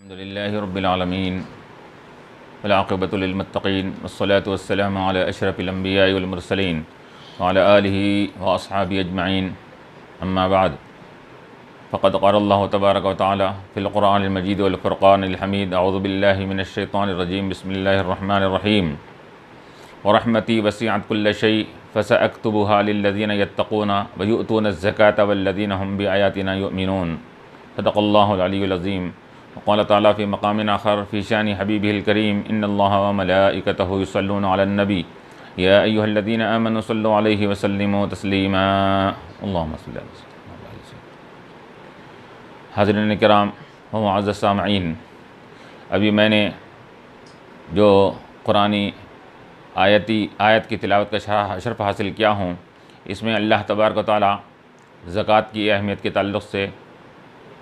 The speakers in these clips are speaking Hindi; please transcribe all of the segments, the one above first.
अल्हम्दुलिल्लाहि रब्बिल आलमीन वल आक़िबतु लिल मुत्तक़ीन वस्सलातु वस्सलामु अला अशरफिल अंबियाइ वल मुरसलीन व अला आलिहि व अस्हाबिहि अजमईन अम्मा बाद फ़क़द क़ाल अल्लाहु तबारक व तआला फ़िल क़ुरआनिल मजीद वल फ़ुरक़ानिल हमीद अऊज़ु बिल्लाहि मिनश शैतानिर रजीम बिस्मिल्लाहिर रहमानिर रहीम व रहमती वसिअत कुल्ल शै फ़सअक्तुबुहा लिल्लज़ीना यत्तक़ूना व यु'तूनज़ ज़काता वल्लज़ीना हुम बिआयातिना युमिनून सदक़ल्लाहुल अलियुल अज़ीम। क़ाल तआला फ़ी मक़ामिन आख़र फ़ी शानि हबीबिहिल करीम इन्नल्लाहा व मलाइकतहु युसल्लूना अलन नबी या अय्युहल्लज़ीना आमनू सल्लु अलैहि व सल्लिमू तस्लीमा अल्लाहुम्मा सल्लि अला सय्यिदिना। हाज़िरीन किराम व मुअज़्ज़ज़ सामिईन, अभी मैंने जो कुरानी आयत की तिलावत का शरफ़ हासिल किया हूँ, इसमें अल्लाह तबारक व तआला ज़कात की अहमियत के ताल्लुक़ से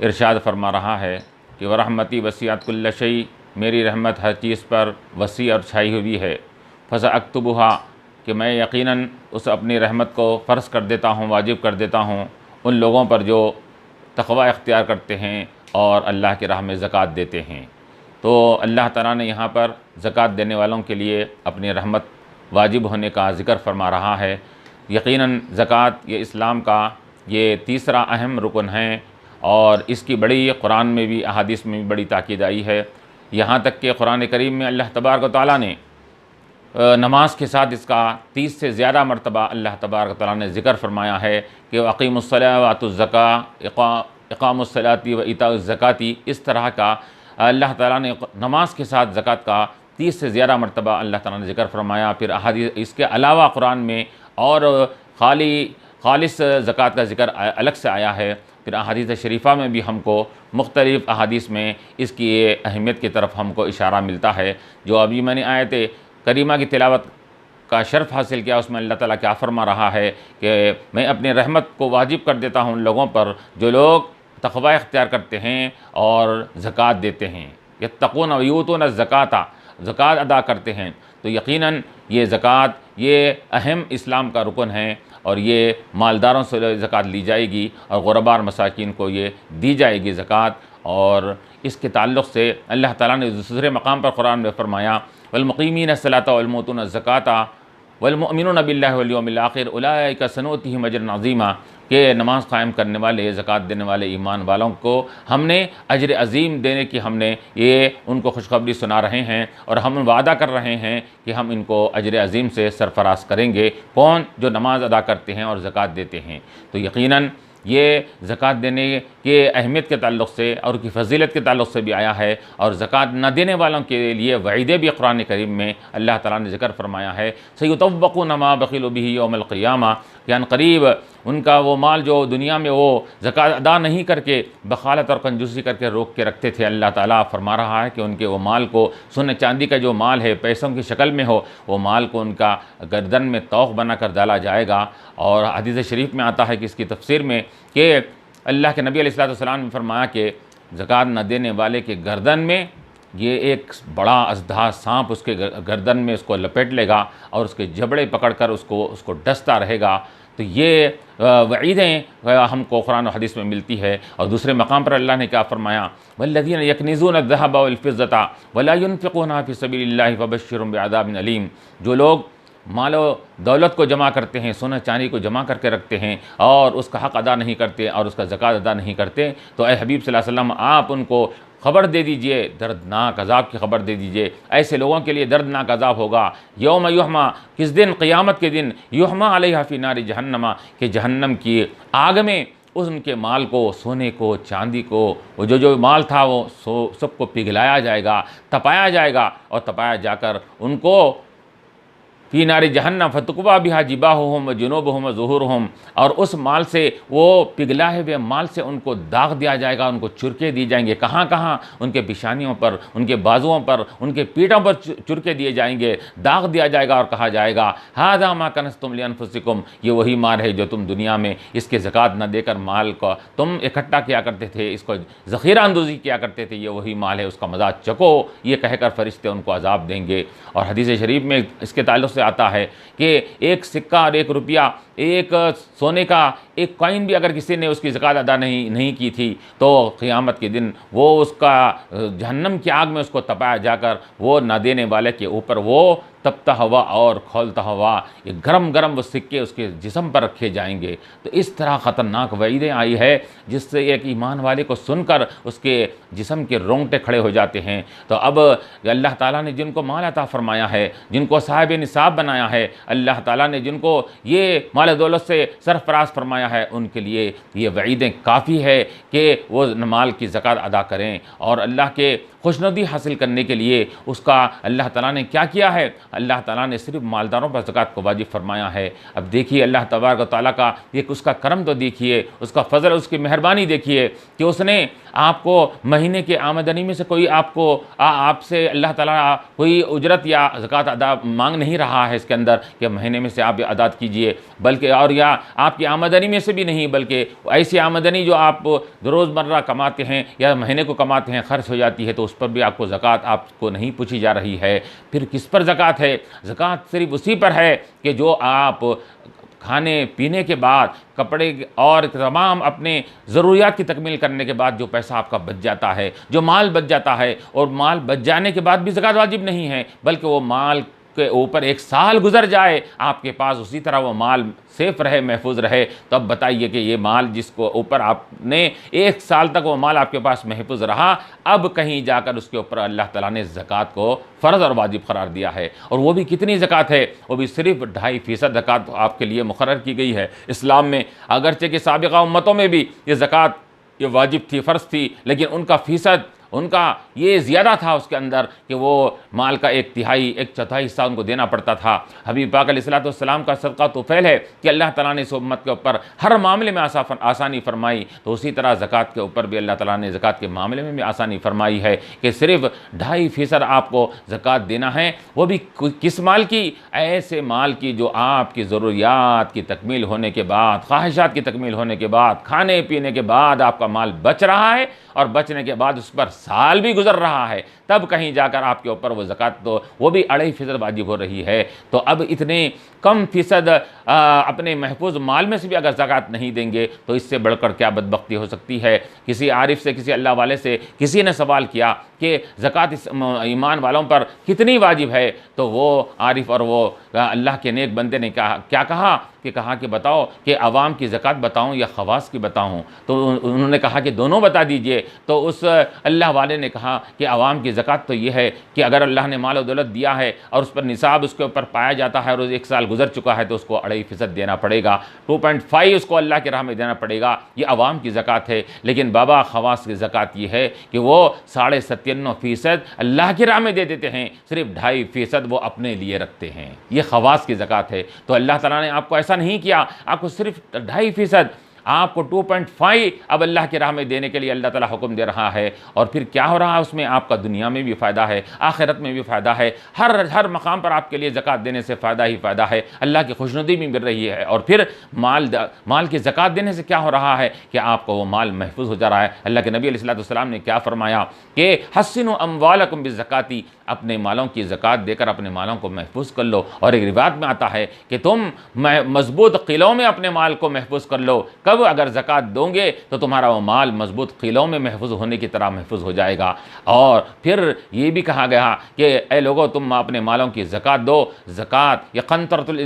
इरशाद फरमा रहा है कि व रहमती वसिअत कुल्ल शै, मेरी रहमत हर चीज़ पर वसी और छाई हुई है। फ़सअक्तुबुहा, कि मैं यकीनन उस अपनी रहमत को फ़र्ज़ कर देता हूँ, वाजिब कर देता हूँ उन लोगों पर जो तक़वा इख्तियार करते हैं और अल्लाह की राह में ज़कात देते हैं। तो अल्लाह ताला ने यहाँ पर ज़कात देने वालों के लिए अपनी रहमत वाजिब होने का ज़िक्र फरमा रहा है। यकीनन ज़कात ये इस्लाम का ये तीसरा अहम रुकन है और इसकी बड़ी कुरान में भी अहादीस में भी बड़ी ताकीद आई है। यहाँ तक कि कुरान करीम में अल्लाह तबारक व तआला ने नमाज के साथ इसका 30 से ज़्यादा मरतबा अल्लाह तबारक व तआला ने ज़िक्र फरमाया है कि अक़ीमुस्सलाह व आतुज़्ज़का इक़ामुस्सलाती व इताउज़्ज़काती। इस तरह का अल्लाह ताला ने नमाज के साथ ज़कात का 30 से ज़्यादा मरतबा अल्लाह ताला ने ज़िक्र फरमाया। फिर अहादीस इसके अलावा कुरान में और खालिस ज़कात का ज़िक्र अलग से आया है। फिर अहादीस शरीफ़ा में भी हमको मुख्तलिफ़ अहादीस में इसकी अहमियत की तरफ हमको इशारा मिलता है। जो अभी मैंने आयत करीमा की तिलावत का शर्फ हासिल किया, उसमें अल्लाह ताला क्या फरमा रहा है कि मैं अपनी रहमत को वाजिब कर देता हूँ उन लोगों पर जो लोग तक़वा इख्तियार करते हैं और ज़कात देते हैं। यत्तक़ून व यूतून ज़काता, ज़कात अदा करते हैं। तो यकीनन ये ज़कात ये अहम इस्लाम का रुकन है और ये मालदारों से ज़कात ली जाएगी और ग़ुरबा और मसाकीन को ये दी जाएगी ज़कात। और इसके ताल्लुक़ से अल्लाह ताला ने दूसरे मकाम पर कुरान में फ़रमाया वल मुक़ीमीन अस्सलाता वल मुतून ज़काता वल मुमिनून बिल्लाहि वल यौमिल आखिर उलाइका सनूतिहिम अजरन अज़ीमा, के नमाज़ क़ायम करने वाले, ज़कात देने वाले ईमान वालों को हमने अजर अज़ीम देने की हमने ये उनको खुशखबरी सुना रहे हैं और हम वादा कर रहे हैं कि हम इनको अजर अज़ीम से सरफराज करेंगे। कौन? जो नमाज़ अदा करते हैं और ज़कात देते हैं। तो यकीनन ये ज़कात देने के अहमियत के ताल्लुक़ से और की फ़जीलत के ताल्लुक़ से भी आया है और ज़कात न देने वालों के लिए वईदे भी कुरान करीम में अल्लाह ताला ने ज़िक्र फरमाया है। सयुतव्वक़ून मा बख़िलू बिही यौमल क़ियामा, यानी करीब उनका वो माल जो दुनिया में वो ज़कात अदा नहीं करके बखालत और कंजूसी करके रोक के रखते थे, अल्लाह ताला फरमा रहा है कि उनके वो माल को सोने चांदी का जो माल है पैसों की शक्ल में हो, वो माल को उनका गर्दन में तौक़ बना कर डाला जाएगा। और हदीस शरीफ में आता है कि इसकी तफसीर में कि अल्लाह के नबी अलैहिस्सलाम ने फरमाया कि ज़कात न देने वाले के गर्दन में ये एक बड़ा अज़धा सांप उसके गर्दन में उसको लपेट लेगा और उसके जबड़े पकड़कर उसको डसता रहेगा। तो ये वईदें हमको कुरान और हदीस में मिलती है। और दूसरे मकाम पर अल्लाह ने क्या फरमाया वल्लज़ीना यकनिज़ून अज़्ज़हब वल फ़िज़्ज़ता वला युनफ़िक़ूनहा फ़ी सबीलिल्लाहि फ़बश्शिरहुम बिअज़ाबिन अलीम, जो लोग मालो दौलत को जमा करते हैं, सोना चांदी को जमा करके रखते हैं और उसका हक़ अदा नहीं करते और उसका ज़कात अदा नहीं करते, तो ए हबीब सल्लल्लाहु अलैहि वसल्लम आप उनको ख़बर दे दीजिए, दर्दनाक अज़ाब की ख़बर दे दीजिए। ऐसे लोगों के लिए दर्दनाक अज़ाब होगा। यौम युहमा, किस दिन? क़ियामत के दिन। युहमा अलैहा फ़ी नारि जहन्नमा, कि जहन्नम की आग में उनके माल को, सोने को, चांदी को, वो जो माल था वो सबको पिघलाया जाएगा, तपाया जाएगा और तपाया जाकर उनको फ़ी नारि जहन्नम फ़तुक़्वा बिहा जिबाहुहुम व जुनूबुहुम व ज़ुहूरुहुम, और उस माल से वो पिघलाए हुए माल से उनको दाग दिया जाएगा, उनको चुरके दी जाएंगे। कहाँ कहाँ? उनके पेशानियों पर, उनके बाजुओं पर, उनके पीठों पर चुरके दिए जाएंगे, दाग दिया जाएगा और कहा जाएगा हाज़ा मा कनज़्तुम लिअन्फ़ुसिकुम, ये वही माल है जो तुम दुनिया में इसके ज़कात न देकर माल को तुम इकट्ठा किया करते थे, इसको ज़ख़ीरा अंदोज़ी किया करते थे, ये वही माल है, उसका मज़ा चखो, ये कहकर फ़रिश्ते उनको अज़ाब देंगे। और हदीस शरीफ में इसके ताल्लुक़ से से आता है कि एक सिक्का और एक रुपया, एक सोने का एक कॉइन भी अगर किसी ने उसकी ज़कात अदा नहीं की थी तो क़यामत के दिन वो उसका जहन्नम की आग में उसको तपाया जाकर वो ना देने वाले के ऊपर वो तपता हुआ और खोलता हुआ ये गरम गरम वो सिक्के उसके जिस्म पर रखे जाएंगे। तो इस तरह ख़तरनाक वईदें आई है जिससे एक ईमान वाले को सुनकर उसके जिस्म के रोंगटे खड़े हो जाते हैं। तो अब अल्लाह ताला ने जिनको माल अता फ़रमाया है, जिनको साहिब निसाब बनाया है, अल्लाह ताला ने जिनको ये माल दौलत से सरफराज फरमाया है, उनके लिए ये वईदें काफ़ी है कि वो माल की ज़कात अदा करें। और अल्लाह के खुशनुदी हासिल करने के लिए उसका अल्लाह ताला ने क्या किया है, अल्लाह ताला ने सिर्फ मालदारों पर ज़कात को वाजिब फरमाया है। अब देखिए अल्लाह तबारक व तआला का एक उसका करम तो देखिए, उसका फ़ज़ल, उसकी मेहरबानी देखिए कि उसने आपको महीने के आमदनी में से कोई आपको आपसे अल्लाह ताला कोई उजरत या ज़कात अदा मांग नहीं रहा है इसके अंदर कि महीने में से आप अदा कीजिए, बल्कि और या आपकी आमदनी में से भी नहीं, बल्कि ऐसी आमदनी जो आप रोज़मर्रा कमाते हैं या महीने को कमाते हैं खर्च हो जाती है तो उस पर भी आपको ज़कात आपको नहीं पूछी जा रही है। फिर किस पर ज़कात है? ज़कात सिर्फ उसी पर है कि जो आप खाने पीने के बाद, कपड़े और तमाम अपने ज़रूरियात की तकमील करने के बाद जो पैसा आपका बच जाता है, जो माल बच जाता है, और माल बच जाने के बाद भी ज़कात वाजिब नहीं है, बल्कि वो माल के ऊपर एक साल गुजर जाए आपके पास उसी तरह वो माल सेफ रहे, महफूज रहे, तो अब बताइए कि ये माल जिसको ऊपर आपने एक साल तक वो माल आपके पास महफूज रहा, अब कहीं जाकर उसके ऊपर अल्लाह ताला ने ज़कात को फ़र्ज़ और वाजिब करार दिया है। और वो भी कितनी ज़कात है? वो भी सिर्फ 2.5% ज़कात आपके लिए मुकर्रर की गई है इस्लाम में। अगरचे कि साबिक़ा उम्मतों में भी ये ज़कात ये वाजिब थी, फ़र्ज़ थी, लेकिन उनका फ़ीसद उनका ये ज़्यादा था उसके अंदर कि वो माल का 1/3 1/4 हिस्सा उनको देना पड़ता था। हबीब पाक अलैहिस्सलाम का सदका तो फ़ैल है कि अल्लाह ताला ने इस उम्मत के ऊपर हर मामले में आसानी फरमाई, तो उसी तरह ज़कात के ऊपर भी अल्लाह ताला ने ज़कात के मामले में भी आसानी फरमाई है कि सिर्फ 2.5% आपको ज़कात देना है, वो भी किस माल की? ऐसे माल की जो आपकी ज़रूरियात की तकमील होने के बाद, ख्वाहिशात की तकमील होने के बाद, खाने पीने के बाद आपका माल बच रहा है और बचने के बाद उस पर साल भी गुजर रहा है, तब कहीं जाकर आपके ऊपर वो ज़कात तो वो भी 2.5% वाजिब हो रही है। तो अब इतने कम फ़ीसद अपने महफूज माल में से भी अगर ज़कात नहीं देंगे तो इससे बढ़कर क्या बदबख्ती हो सकती है। किसी आरिफ से, किसी अल्लाह वाले से किसी ने सवाल किया कि ज़कात इस ईमान वालों पर कितनी वाजिब है, तो वो आरिफ और वो अल्लाह के नेक बंदे ने क्या कहा कि बताओ कि अवाम की ज़कात बताऊं या ख़वास की बताऊं? तो उन्होंने कहा कि दोनों बता दीजिए। तो उस अल्लाह वाले ने कहा कि अवाम की ज़कात तो ये है कि अगर अल्लाह ने माल और दौलत दिया है और उस पर निसाब उसके ऊपर पाया जाता है और 1 साल गुजर चुका है तो उसको 2.5% देना पड़ेगा, 2.5 उसको अल्लाह की राह में देना पड़ेगा। ये अवाम की ज़कात है। लेकिन बाबा ख़वास की ज़कात ये है कि वो 97.5% अल्लाह की राह में दे देते हैं, सिर्फ 2.5% वो अपने लिए रखते हैं। ये ख़वास की ज़कात है। तो अल्लाह ताला ने आपको ऐसा नहीं किया, आपको सिर्फ 2.5%, आपको 2.5 अब अल्लाह की राह में देने के लिए अल्लाह ताला हुक्म दे रहा है। और फिर क्या हो रहा है उसमें? आपका दुनिया में भी फ़ायदा है, आखिरत में भी फ़ायदा है, हर मकाम पर आपके लिए ज़कात देने से फ़ायदा ही फ़ायदा है, अल्लाह की खुशनुदी भी मिल रही है। और फिर माल की ज़कात देने से क्या हो रहा है कि आपको वो माल महफूज हो जा रहा है। अल्लाह के नबी अलैहिस्सलाम ने क्या फ़रमाया कि हस्सिनु अम्वालकुम बिज़्ज़काती, अपने मालों की ज़कात देकर अपने मालों को महफूज कर लो। और एक रिवायत में आता है कि तुम मजबूत किलों में अपने माल को महफूज कर लो। कब? अगर ज़कात दोगे तो तुम्हारा वो माल मजबूत किलों में महफूज होने की तरह महफूज हो जाएगा। और फिर ये भी कहा गया कि ए लोगों, तुम अपने मालों की ज़कात दो। ज़कात ये क़ंतरतुल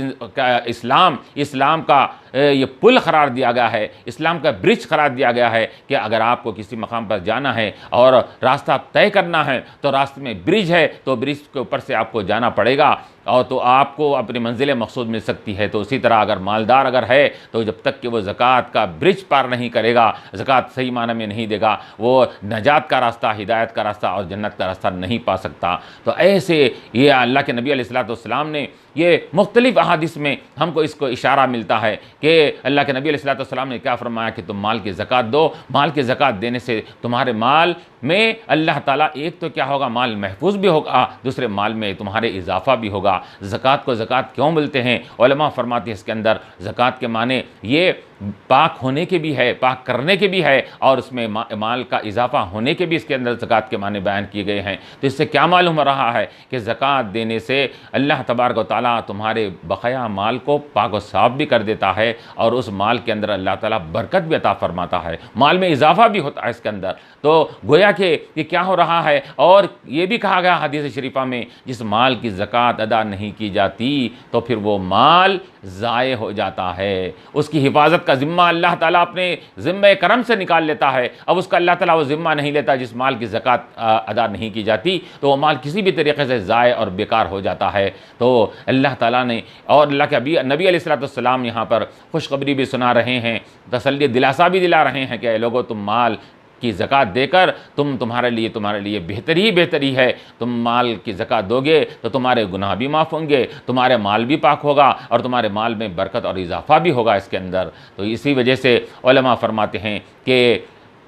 इस्लाम का ये पुल करार दिया गया है, इस्लाम का ब्रिज करार दिया गया है कि अगर आपको किसी मकाम पर जाना है और रास्ता तय करना है तो रास्ते में ब्रिज है तो ब्रिज के ऊपर से आपको जाना पड़ेगा और तो आपको अपनी मंजिल मकसूद मिल सकती है। तो उसी तरह अगर मालदार अगर है तो जब तक कि वो ज़कात का ब्रिज पार नहीं करेगा, ज़कात सही माने में नहीं देगा, वो नजात का रास्ता, हिदायत का रास्ता और जन्नत का रास्ता नहीं पा सकता। तो ऐसे ये अल्लाह के नबी अलैहिस्सलाम ने ये मुख्तलिफ़ अहादीस में हमको इसको इशारा मिलता है कि अल्लाह के नबी अलैहिस्सलाम ने क्या फरमाया कि तुम माल की ज़कात दो। माल की ज़कात देने से तुम्हारे माल में अल्लाह ताला एक तो क्या होगा, माल महफूज भी होगा, दूसरे माल में तुम्हारे इजाफ़ा भी होगा। ज़कात को ज़कात क्यों बोलते हैं? उलमा फरमाते हैं इसके अंदर ज़कात के माने ये पाक होने के भी है, पाक करने के भी है, और उसमें माल का इजाफा होने के भी इसके अंदर ज़कात के माने बयान किए गए हैं। तो इससे क्या मालूम हो रहा है कि ज़कात देने से अल्लाह तबारक व तआला तुम्हारे बकाया माल को पाक व साफ भी कर देता है, और उस माल के अंदर अल्लाह ताला बरकत भी अता फरमाता है, माल में इजाफा भी होता है इसके अंदर। तो गोया कि ये क्या हो रहा है, और ये भी कहा गया हदीस शरीफा में, जिस माल की ज़कात अदा नहीं की जाती तो फिर वो माल ज़ाय हो जाता है, उसकी हिफाजत का ज़िम्मा अल्लाह ताला अपने ज़िम्मे करम से निकाल लेता है। अब उसका अल्लाह ताला वो ज़िम्मा नहीं लेता, जिस माल की ज़कात अदा नहीं की जाती तो वो माल किसी भी तरीक़े से ज़ाय और बेकार हो जाता है। तो अल्लाह ताला ने, और अल्लाह के नबी अलैहिस्सलाम यहाँ पर खुशखबरी भी सुना रहे हैं, तसल्ली दिलासा भी दिला रहे हैं कि लोगों तुम माल की ज़कात देकर तुम्हारे लिए बेहतरी है। तुम माल की ज़कात दोगे तो तुम्हारे गुनाह भी माफ़ होंगे, तुम्हारे माल भी पाक होगा, और तुम्हारे माल में बरकत और इजाफ़ा भी होगा इसके अंदर। तो इसी वजह से उलमा फरमाते हैं कि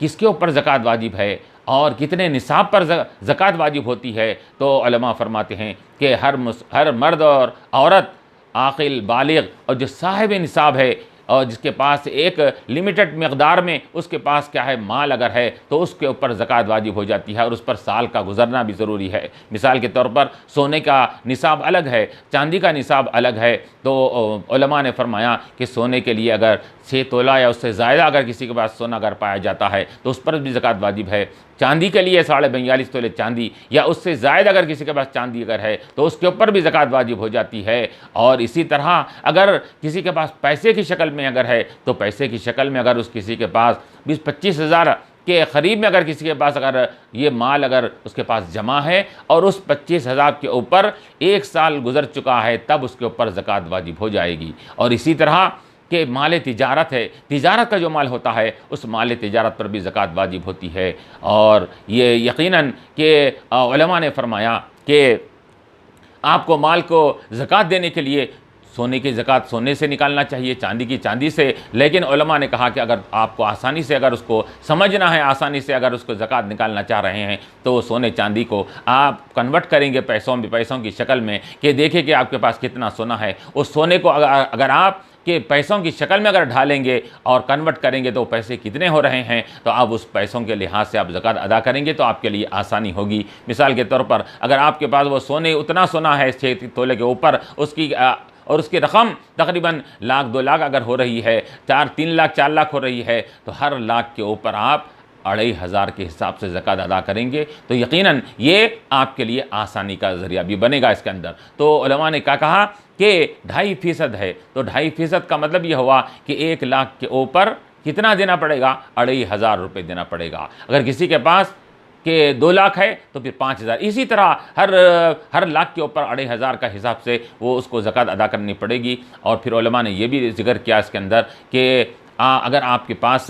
किसके ऊपर ज़कात वाजिब है और कितने निसाब पर ज़कात वाजिब होती है। तो उलमा फरमाते हैं कि हर मर्द और औरत, आक़िल, बालिग़ और जो साहिब निसाब है, और जिसके पास एक लिमिटेड मकदार में उसके पास क्या है माल अगर है, तो उसके ऊपर ज़कात वाजिब हो जाती है, और उस पर साल का गुजरना भी ज़रूरी है। मिसाल के तौर पर सोने का निसाब अलग है, चांदी का निसाब अलग है। तो उलमा ने फरमाया कि सोने के लिए अगर 6 तोला या उससे ज़्यादा अगर किसी के पास सोना अगर पाया जाता है तो उस पर भी ज़कात वाजिब है। चांदी के लिए 42.5 तोले चांदी या उससे ज़्यादा अगर किसी के पास चांदी अगर है तो उसके ऊपर भी ज़कात वाजिब हो जाती है। और इसी तरह अगर किसी के पास पैसे की शक्ल में अगर है तो पैसे की शक्ल में अगर उस किसी के पास 20-25 हज़ार के करीब में अगर किसी के पास अगर ये माल अगर उसके पास जमा है और उस 25,000 के ऊपर 1 साल गुजर चुका है, तब उसके ऊपर ज़कात वाजिब हो जाएगी। और इसी तरह कि माल तिजारत है, तिजारत का जो माल होता है उस माल तिजारत पर भी ज़कात वाजिब होती है। और ये यकीनन कि उलमा ने फरमाया कि आपको माल को ज़कात देने के लिए सोने की ज़कात सोने से निकालना चाहिए, चांदी की चांदी से। लेकिन उलमा ने कहा कि अगर आपको आसानी से अगर उसको समझना है, आसानी से अगर उसको ज़कात निकालना चाह रहे हैं तो सोने चांदी को आप कन्वर्ट करेंगे पैसों की शक्ल में, कि देखें कि आपके पास कितना सोना है। उस सोने को अगर आप कि पैसों की शक्ल में अगर ढालेंगे और कन्वर्ट करेंगे तो पैसे कितने हो रहे हैं, तो आप उस पैसों के लिहाज से आप ज़कात अदा करेंगे तो आपके लिए आसानी होगी। मिसाल के तौर पर अगर आपके पास वो सोने उतना सोना है 6 तोले के ऊपर, और उसकी रकम तकरीबन 1,00,000-2 लाख अगर हो रही है, 3 लाख 4 लाख हो रही है, तो हर लाख के ऊपर आप 2,500 के हिसाब से ज़कात अदा करेंगे तो यकीनन ये आपके लिए आसानी का ज़रिया भी बनेगा इसके अंदर। तो उलमा ने क्या कहा कि 2.5% है, तो 2.5% का मतलब ये हुआ कि 1 लाख के ऊपर कितना देना पड़ेगा, 2,500 रुपये देना पड़ेगा। अगर किसी के पास कि 2 लाख है तो फिर 5,000। इसी तरह हर लाख के ऊपर 2,500 का हिसाब से वो उसको ज़कात अदा करनी पड़ेगी। और फिर उलमा ने ये भी जिक्र किया इसके अंदर कि अगर आपके पास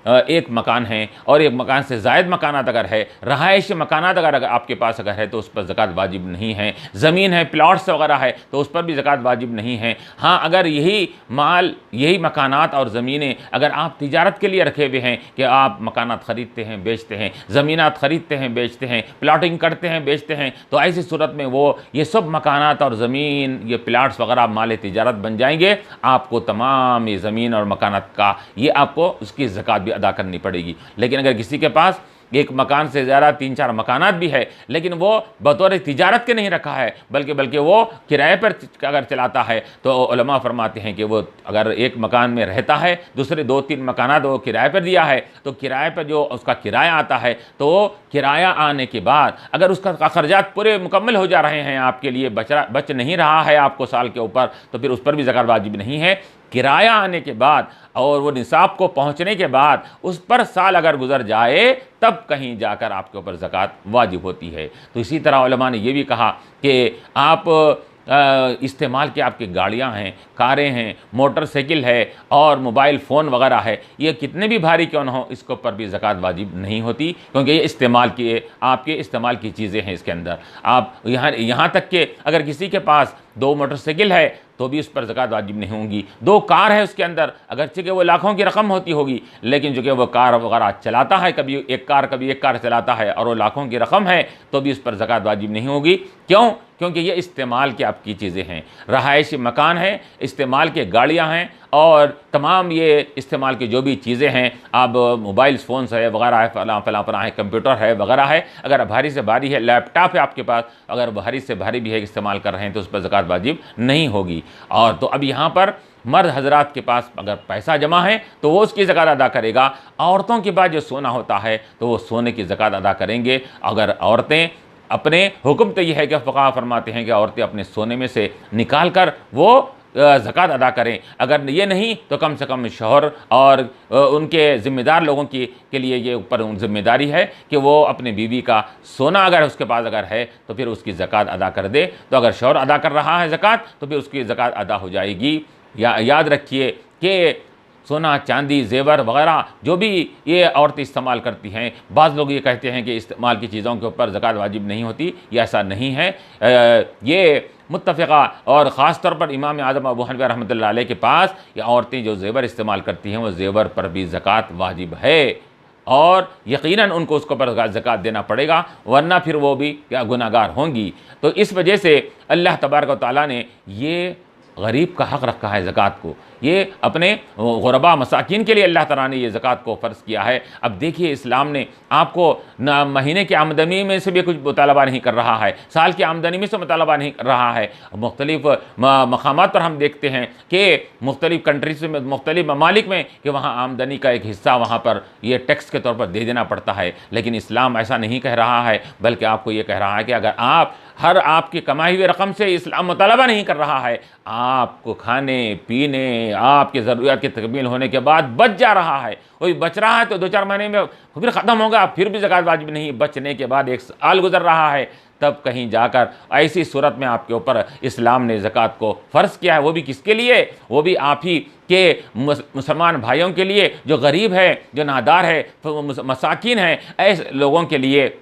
एक मकान है और एक मकान से ज़ायद मकानात अगर है, रहायश मकानात अगर आपके पास अगर है तो उस पर ज़कात वाजिब नहीं है। ज़मीन है, प्लॉट्स वगैरह है तो उस पर भी ज़कात वाजिब नहीं है। हाँ, अगर यही मकानात और ज़मीनें अगर आप तिजारत के लिए रखे हुए हैं कि आप मकानात ख़रीदते हैं बेचते हैं, ज़मीनात ख़रीदते हैं बेचते हैं, प्लाटिंग करते हैं बेचते हैं, तो ऐसी सूरत में ये सब मकानात और ज़मीन, ये प्लाट्स वगैरह माल तिजारत बन जाएंगे। आपको तमाम ये ज़मीन और मकानात का ये आपको उसकी ज़कात भी अदा करनी पड़ेगी। लेकिन अगर किसी के पास एक मकान से ज़्यादा 3-4 मकानात भी है लेकिन वो बतौर तिजारत के नहीं रखा है बल्कि वो किराए पर अगर चलाता है, तो उलमा फरमाते हैं कि वो अगर एक मकान में रहता है, दूसरे 2-3 मकानात वो किराए पर दिया है, तो किराए पर जो उसका किराया आता है, तो किराया आने के बाद अगर उसका खर्चात पूरे मुकम्मल हो जा रहे हैं, आपके लिए बच नहीं रहा है आपको साल के ऊपर, तो फिर उस पर भी ज़कात वाजिब नहीं है। किराया आने के बाद और वो निसाब को पहुंचने के बाद उस पर साल अगर गुजर जाए तब कहीं जाकर आपके ऊपर ज़कात वाजिब होती है। तो इसी तरह उलमा ने ये भी कहा कि आप इस्तेमाल के आपकी गाड़ियां हैं, कारें हैं, मोटरसाइकिल है और मोबाइल फ़ोन वगैरह है, ये कितने भी भारी क्यों न हो इसके ऊपर भी ज़कात वाजिब नहीं होती, क्योंकि ये आपके इस्तेमाल की चीज़ें हैं इसके अंदर। आप यहाँ तक कि अगर किसी के पास 2 मोटरसाइकिल है तो भी उस पर ज़कात वाजिब नहीं होंगी। 2 कार है उसके अंदर, अगरचे कि वो लाखों की रकम होती होगी, लेकिन जो कि वो कार वगैरह चलाता है, कभी एक कार चलाता है और वो लाखों की रकम है, तो भी उस पर ज़कात वाजिब नहीं होगी। क्यों? क्योंकि ये इस्तेमाल की आपकी चीज़ें हैं, रहायशी मकान है, इस्तेमाल के गाड़ियाँ हैं और तमाम ये इस्तेमाल की जो भी चीज़ें हैं, अब मोबाइल फ़ोन्स है वगैरह है, फलां है, कंप्यूटर है वगैरह है, अगर भारी से भारी है, लैपटॉप है आपके पास, अगर भारी से भारी भी है इस्तेमाल कर रहे हैं तो उस पर ज़कात वाजिब नहीं होगी। और तो अब यहाँ पर मर्द हजरात के पास अगर पैसा जमा है तो वो उसकी ज़कात अदा करेगा। औरतों के पास जो सोना होता है तो वो सोने की ज़कात अदा करेंगे। अगर औरतें अपने हुक्म तो ये है कि फ़क़हा फरमाते हैं कि औरतें अपने सोने में से निकाल कर वो ज़कात अदा करें, अगर ये नहीं तो कम से कम शौहर और उनके ज़िम्मेदार लोगों की के लिए ये ऊपर जिम्मेदारी है कि वो अपने बीवी का सोना अगर उसके पास अगर है तो फिर उसकी ज़कात अदा कर दे। तो अगर शौहर अदा कर रहा है ज़कात तो फिर उसकी ज़कात अदा हो जाएगी। याद रखिए कि सोना, चांदी, जेवर वगैरह जो भी ये औरतें इस्तेमाल करती हैं, बाज़ लोग ये कहते हैं कि इस्तेमाल की चीज़ों के ऊपर ज़कात वाजिब नहीं होती, ये ऐसा नहीं है। ये मुत्तफ़िक़ा और ख़ास तौर पर इमाम आज़म अबू हनीफ़ा रहमतुल्लाह अलैह के पास ये औरतें जो जेवर इस्तेमाल करती हैं वो जेवर पर भी ज़कात वाजिब है और यकीनन उनको उसके ऊपर ज़कात देना पड़ेगा, वरना फिर वो भी क्या गुनाहगार होंगी। तो इस वजह से अल्लाह तबारक व तआला ने ये गरीब का हक़ रखा है ज़कात को, ये अपने गुरबा मसाकिन के लिए अल्लाह ताला ने ये ज़कात को फ़र्ज़ किया है। अब देखिए इस्लाम ने आपको न महीने की आमदनी में से भी कुछ मुतालबा नहीं कर रहा है, साल की आमदनी में से मुतालबा नहीं कर रहा है। मुख्तलिफ़ मकामात पर हम देखते हैं कि मुख्तलिफ़ कंट्रीज में, मुख्तलिफ़ ममालिक में कि वहाँ आमदनी का एक हिस्सा वहाँ पर ये टैक्स के तौर पर दे देना पड़ता है, लेकिन इस्लाम ऐसा नहीं कह रहा है, बल्कि आपको ये कह रहा है कि अगर आप हर आपकी कमाई हुई रकम से इस्लाम मुतालबा नहीं कर रहा है, आपको खाने पीने, आपकी ज़रूरियात की तकमील होने के बाद बच जा रहा है, वही बच रहा है तो 2-4 महीने में फिर ख़त्म होगा, फिर भी ज़कात वाजिब नहीं, बचने के बाद 1 साल गुजर रहा है, तब कहीं जाकर ऐसी सूरत में आपके ऊपर इस्लाम ने ज़कात को फ़र्ज़ किया है। वो भी किसके लिए? वो भी आप ही के मुसलमान भाइयों के लिए जो गरीब है, जो नादार है, मसाकिन है, ऐसे लोगों के लिए,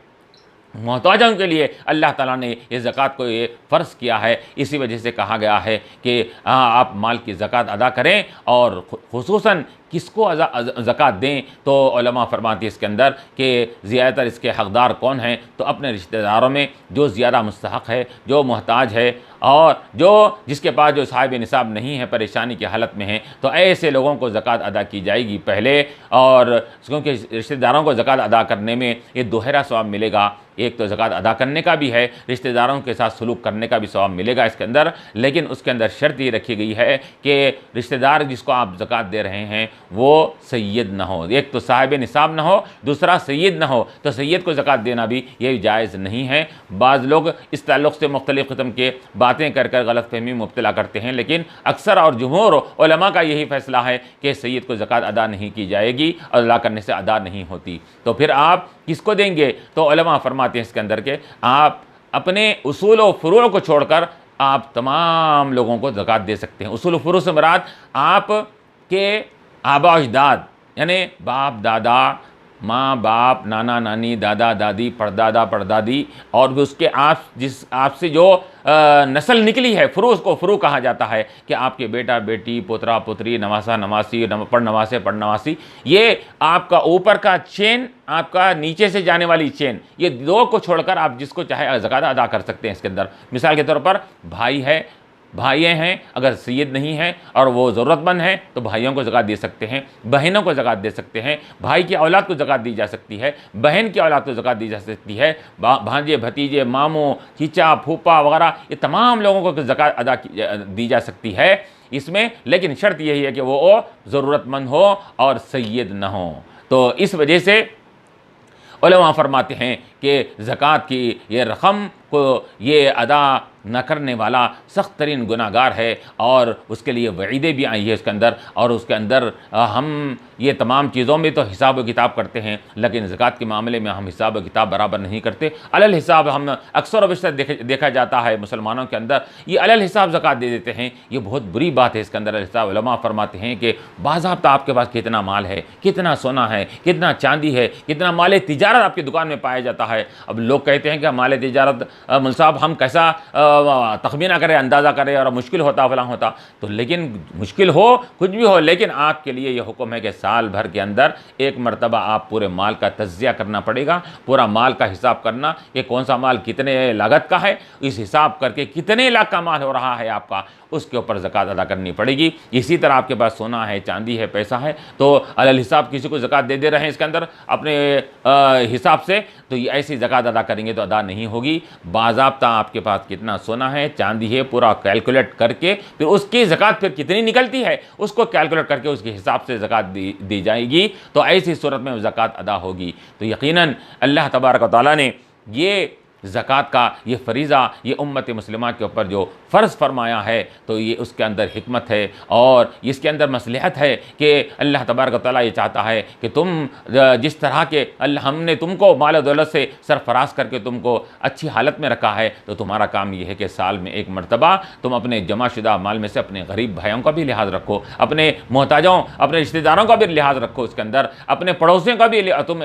मोहताजों के लिए अल्लाह ताला ने ये ज़कात को ये फ़र्ज़ किया है। इसी वजह से कहा गया है कि आप माल की ज़कात अदा करें और ख़ुसूसन किसको ज़कात दें, तो उलमा फरमाती है इसके अंदर कि ज़्यादातर इसके हक़दार कौन हैं, तो अपने रिश्तेदारों में जो ज़्यादा मुस्तहक़ है, जो मोहताज है और जो जिसके पास जो साहिब निसाब नहीं है, परेशानी की हालत में है, तो ऐसे लोगों को ज़कात अदा की जाएगी पहले। और क्योंकि रिश्तेदारों को ज़कात अदा करने में ये दोहरा सवाब मिलेगा, एक तो ज़कात अदा करने का भी है, रिश्तेदारों के साथ सलूक करने का भी सवाब मिलेगा इसके अंदर, लेकिन उसके अंदर शर्त ये रखी गई है कि रिश्तेदार जिसको आप ज़कात दे रहे हैं वो सैयद ना हो, एक तो साहिब निसाब ना हो, दूसरा सैयद ना हो, तो सैयद को ज़कात देना भी ये जायज़ नहीं है। बाज़ लोग इस ताल्लुक़ से मुख्तलिफ़ किस्म के बातें कर कर गलतफ़हमी में मुब्तला करते हैं, लेकिन अक्सर और जमहूर उलमा का यही फ़ैसला है कि सैयद को ज़कात अदा नहीं की जाएगी और अदा करने से अदा नहीं होती। तो फिर आप किसको देंगे? तो उलमा फरमाते हैं इसके अंदर के आप अपने उसूल व फ़ुरूअ को छोड़कर आप तमाम लोगों को ज़कात दे सकते हैं। उसूल व फ़ुरूअ से मुराद आप के आबा अजदाद यानी बाप दादा, माँ बाप, नाना नानी, दादा दादी, परदादा परदादी और भी उसके आपसे जो नस्ल निकली है, फ़ुरू, उसको फ़ुरू कहा जाता है कि आपके बेटा बेटी, पोतरा पोतरी, नवासा नवासी, पड़नवासे पड़नवासी, ये आपका ऊपर का चेन, आपका नीचे से जाने वाली चेन, ये 2 को छोड़कर आप जिसको चाहे ज़कात अदा कर सकते हैं इसके अंदर। मिसाल के तौर पर भाई है, भाइयाँ हैं, अगर सैयद नहीं है और वो ज़रूरतमंद हैं तो भाइयों को ज़कात दे सकते हैं, बहनों को ज़कात दे सकते हैं, भाई की औलाद को ज़कात दी जा सकती है, बहन की औलाद को ज़कात दी जा सकती है, भांजे भतीजे, मामू, चीचा, फूफा वगैरह, ये तमाम लोगों को ज़कात अदा दी जा सकती है इसमें, लेकिन शर्त यही है कि वो ज़रूरतमंद हो और सैयद ना हो। तो इस वजह से उलमा फरमाते हैं कि ज़कात की ये रकम को ये अदा न करने वाला सख्त तरीन गुनाहगार है और उसके लिए वईदें भी आई है इसके अंदर। और उसके अंदर हम ये तमाम चीज़ों में तो हिसाब व किताब करते हैं, लेकिन ज़कात के मामले में हम हिसाब व किताब बराबर नहीं करते। अलल हिसाब हम अक्सर अवश्य देखा जाता है मुसलमानों के अंदर ये अलल हिसाब ज़कात दे देते हैं, ये बहुत बुरी बात है इसके अंदर। हिसाब उलमा फरमाते हैं कि बाज़ाब्ता आपके पास कितना माल है, कितना सोना है, कितना चांदी है, कितना माल तिजारत आपकी दुकान में पाया जाता है। अब लोग कहते हैं कि माल तिजारत मुल साहब हम कैसा तखमीना करे, अंदाज़ा करे और मुश्किल होता फलां होता, तो लेकिन मुश्किल हो कुछ भी हो, लेकिन आपके लिए ये हुक्म है कि साल भर के अंदर एक मरतबा आप पूरे माल का तज्जिया करना पड़ेगा, पूरा माल का हिसाब करना कि कौन सा माल कितने लागत का है, इस हिसाब करके कितने लाख का माल हो रहा है आपका, उसके ऊपर ज़कात अदा करनी पड़ेगी। इसी तरह आपके पास सोना है, चांदी है, पैसा है, तो अलल हिसाब किसी को ज़कात दे रहे हैं इसके अंदर अपने हिसाब से, तो ये ऐसी ज़कात अदा करेंगे तो अदा नहीं होगी। बाज़ाब्ता आपके पास कितना सोना है, चांदी है, पूरा कैलकुलेट करके फिर उसकी ज़कात फिर कितनी निकलती है उसको कैलकुलेट करके उसके हिसाब से ज़कात दी जाएगी, तो ऐसी सूरत में ज़कात अदा होगी। तो यकीनन अल्लाह तबारक व तआला ने ये ज़कात का ये फ़रीज़ा ये उम्मत मुस्लिमा के ऊपर जो फ़र्ज़ फरमाया है, तो ये उसके अंदर हिकमत है और इसके अंदर मसलहत है कि अल्लाह तबारक व तआला ये चाहता है कि तुम जिस तरह के हमने तुमको माल दौलत से सरफराज करके तुमको अच्छी हालत में रखा है, तो तुम्हारा काम ये है कि साल में एक मरतबा तुम अपने जमाशुदा माल में से अपने गरीब भाइयों का भी लिहाज रखो, अपने मोहताजों अपने रिश्तेदारों का भी लिहाज रखो, उसके अंदर अपने पड़ोसियों का भी तुम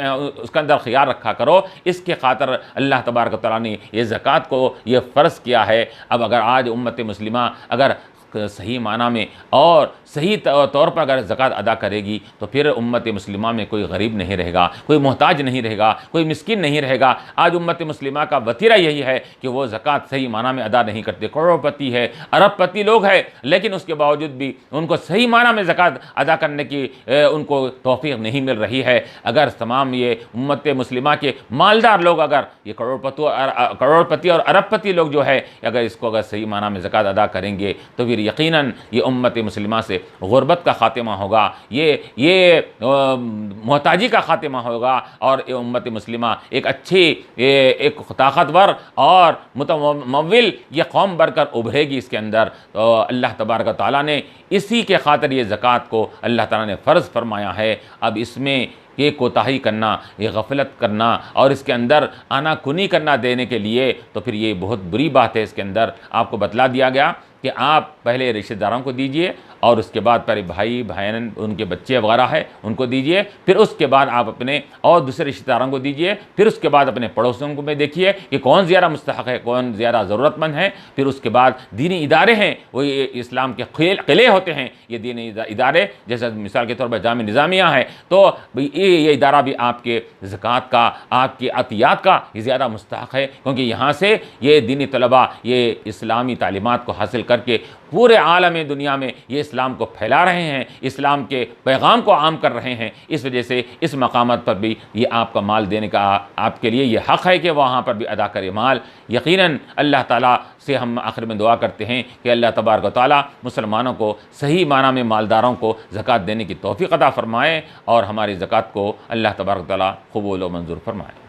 उसके अंदर ख्याल रखा करो। इसके खातर अल्लाह तबारक व तआला ने ये ज़कात को ये फ़र्ज़ किया है। अब अगर आज उम्मत मुस्लिमा अगर सही माना में और सही तौर पर अगर ज़कात अदा करेगी, तो फिर उम्मत मुस्लिमा में कोई गरीब नहीं रहेगा, कोई मोहताज नहीं रहेगा, कोई मिस्किन नहीं रहेगा। आज उम्मत मुस्लिमा का वतीरा यही है कि वो ज़कात सही माना में अदा नहीं करते। करोड़पति है, अरबपति लोग हैं, लेकिन उसके बावजूद भी उनको सही माना में ज़कात अदा करने की उनको तौफ़ीक़ नहीं मिल रही है। अगर तमाम ये उम्मत मुस्लिमा के मालदार लोग, अगर ये करोड़पति और अरबपति लोग जो है, अगर इसको अगर सही माना में ज़कात अदा करेंगे, तो फिर यकीनन ये उम्मत मुस्लिमा से गुर्बत का ख़ात्मा होगा, ये मोहताजी का ख़ात्मा होगा और ये उम्मत मुस्लिमा एक अच्छी एक ताकतवर और मुतमव्विल ये कौम बनकर उभरेगी इसके अंदर। तो अल्लाह तबारक व तआला ने इसी के खातिर ये ज़कात को अल्लाह ताला ने फ़र्ज़ फरमाया है। अब इसमें ये कोताही करना, ये गफलत करना और इसके अंदर आनाकुनी करना देने के लिए, तो फिर ये बहुत बुरी बात है। इसके अंदर आपको बतला दिया गया कि आप पहले रिश्तेदारों को दीजिए और उसके बाद पहले भाई बहन उनके बच्चे वगैरह है उनको दीजिए, फिर उसके बाद आप अपने और दूसरे रिश्तेदारों को दीजिए, फिर उसके बाद अपने पड़ोसियों को में देखिए कि कौन ज़्यादा मुस्तहक़ है, कौन ज़्यादा ज़रूरतमंद है। फिर उसके बाद दीनी इदारे हैं, वो ये इस्लाम के किले होते हैं, ये दीनी इदारे, जैसे मिसाल के तौर पर जामिया निज़ामिया है, तो ये इदारा भी आपके ज़कात का, आपकी अतियात का ये ज़्यादा मुस्तहक़ है, क्योंकि यहाँ से ये दीनी तलबा ये इस्लामी तालीमात को हासिल करके पूरे आलम दुनिया में ये इस्लाम को फैला रहे हैं, इस्लाम के पैगाम को आम कर रहे हैं। इस वजह से इस मकामत पर भी ये आपका माल देने का आपके लिए ये हक़ है कि वहाँ पर भी अदा करें माल। यकीनन अल्लाह ताला से हम आखिर में दुआ करते हैं कि अल्लाह तबारक व तआला मुसलमानों को सही माना में मालदारों को ज़कात देने की तौफ़ीक़ अता फ़रमाए और हमारी ज़कात को अल्लाह तबारक व तआला क़बूल व मंजूर फ़रमाए।